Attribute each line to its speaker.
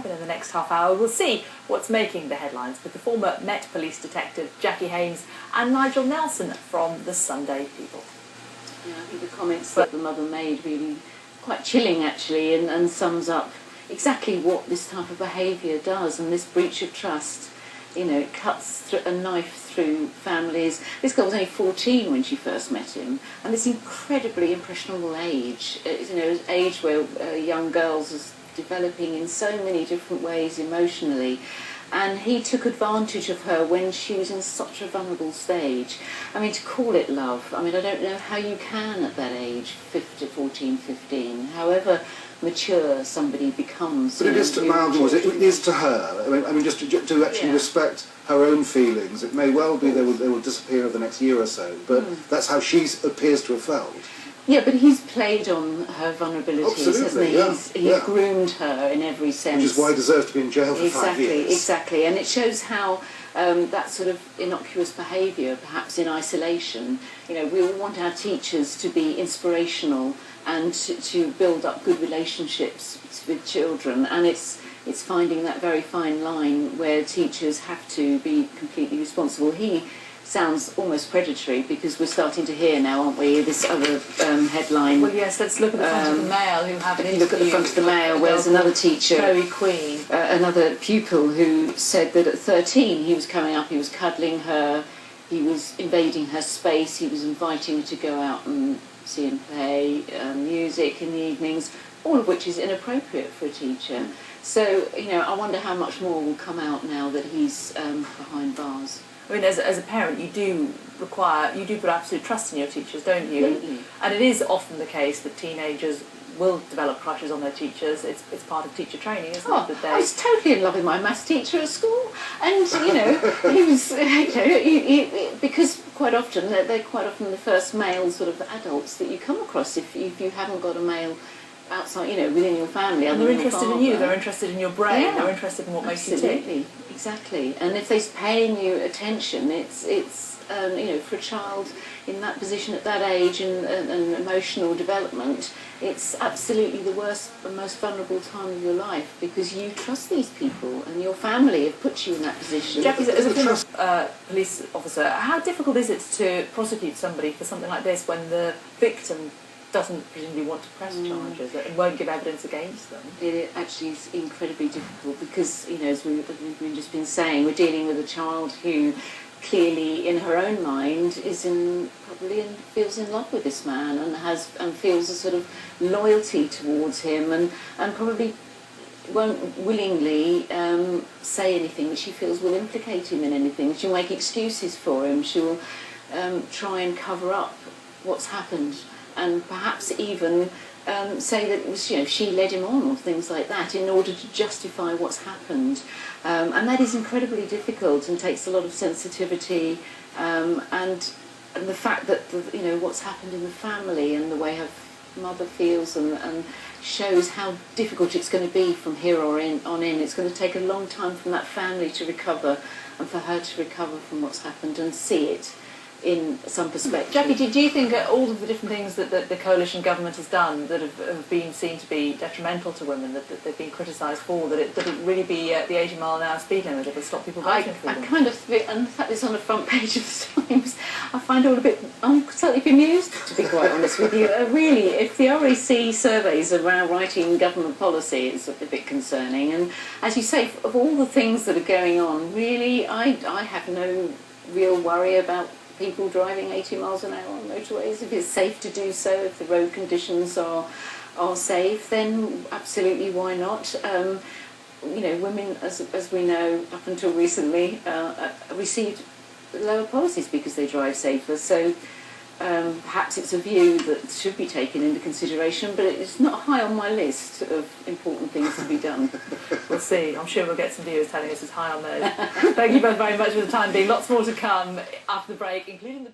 Speaker 1: and in the next half hour we'll see what's making the headlines with the former Met Police detective Jacqui Haynes and Nigel Nelson from the Sunday People.
Speaker 2: Yeah, I think the comments that the mother made really quite chilling actually, and sums up exactly what this type of behaviour does, and this breach of trust. You know, it cuts through a knife through families. This girl was only 14 when she first met him, and this incredibly impressionable age, you know, age where young girls are developing in so many different ways emotionally. And he took advantage of her when she was in such a vulnerable stage. I mean, to call it love, I mean, I don't know how you can at that age, 14, 15, however mature somebody becomes.
Speaker 3: But it is to Malcolm, it is to her. I mean just to actually respect her own feelings. It may well be they will disappear over the next year or so, but that's how she appears to have felt.
Speaker 2: Yeah, but he's played on her vulnerabilities, hasn't he? He's groomed her in every sense.
Speaker 3: Which is why he deserves to be in jail for 5 years.
Speaker 2: Exactly, and it shows how that sort of innocuous behaviour, perhaps in isolation, you know, we all want our teachers to be inspirational and to build up good relationships with children, and it's finding that very fine line where teachers have to be completely responsible. He sounds almost predatory because we're starting to hear now, aren't we, this other headline.
Speaker 1: Well, yes, let's look at the front of the Mail, who have an interview.
Speaker 2: Look at the front of the Mail, where there's another teacher,
Speaker 1: Chloe Queen,
Speaker 2: another pupil who said that at 13 he was coming up, he was cuddling her, he was invading her space, he was inviting her to go out and see and play music in the evenings, all of which is inappropriate for a teacher. So, you know, I wonder how much more will come out now that he's behind bars.
Speaker 1: I mean, as a parent, you do put absolute trust in your teachers, don't you?
Speaker 2: Absolutely.
Speaker 1: And it is often the case that teenagers will develop crushes on their teachers. It's part of teacher training, isn't it? That
Speaker 2: I was totally in love with my maths teacher at school, and you know, he was, you know, because quite often they're quite often the first male sort of adults that you come across if you haven't got a male outside, you know, within your family.
Speaker 1: And they're interested in you. They're interested in your brain. They're interested in what makes you tick.
Speaker 2: Exactly. And if they're paying you attention, it's you know, for a child in that position at that age and emotional development, it's absolutely the worst and most vulnerable time of your life because you trust these people and your family have put you in that position.
Speaker 1: Jacqui, as a former police officer, how difficult is it to prosecute somebody for something like this when the victim doesn't presumably want to press charges and won't give evidence against them?
Speaker 2: It actually is incredibly difficult because, you know, as we've just been saying, we're dealing with a child who clearly in her own mind feels in love with this man and feels a sort of loyalty towards him and probably won't willingly say anything that she feels will implicate him in anything. She'll make excuses for him. She'll try and cover up what's happened and perhaps even say that it was, you know, she led him on or things like that in order to justify what's happened. And that is incredibly difficult and takes a lot of sensitivity and the fact that, you know, what's happened in the family and the way her mother feels and shows how difficult it's going to be from here on in. It's going to take a long time from that family to recover and for her to recover from what's happened and see it in some perspective.
Speaker 1: Jacqui, do you think all of the different things that the coalition government has done that have been seen to be detrimental to women, that they've been criticised for, that it really be the 80 mile an hour speed limit that would stop people voting for them?
Speaker 2: I kind of think, and the fact it's on the front page of the Times, I find it all a bit, I'm slightly bemused, to be quite honest with you. Really, if the RAC surveys around writing government policy, it's a bit concerning. And as you say, of all the things that are going on, really, I have no real worry about people driving 80 miles an hour on motorways. If it's safe to do so, if the road conditions are safe, then absolutely why not? You know, women, as we know, up until recently, received lower policies because they drive safer. So perhaps it's a view that should be taken into consideration, but it's not high on my list of important things to be done.
Speaker 1: We'll see. I'm sure we'll get some viewers telling us it's high on theirs. Thank you both very much for the time being. Lots more to come after the break, including the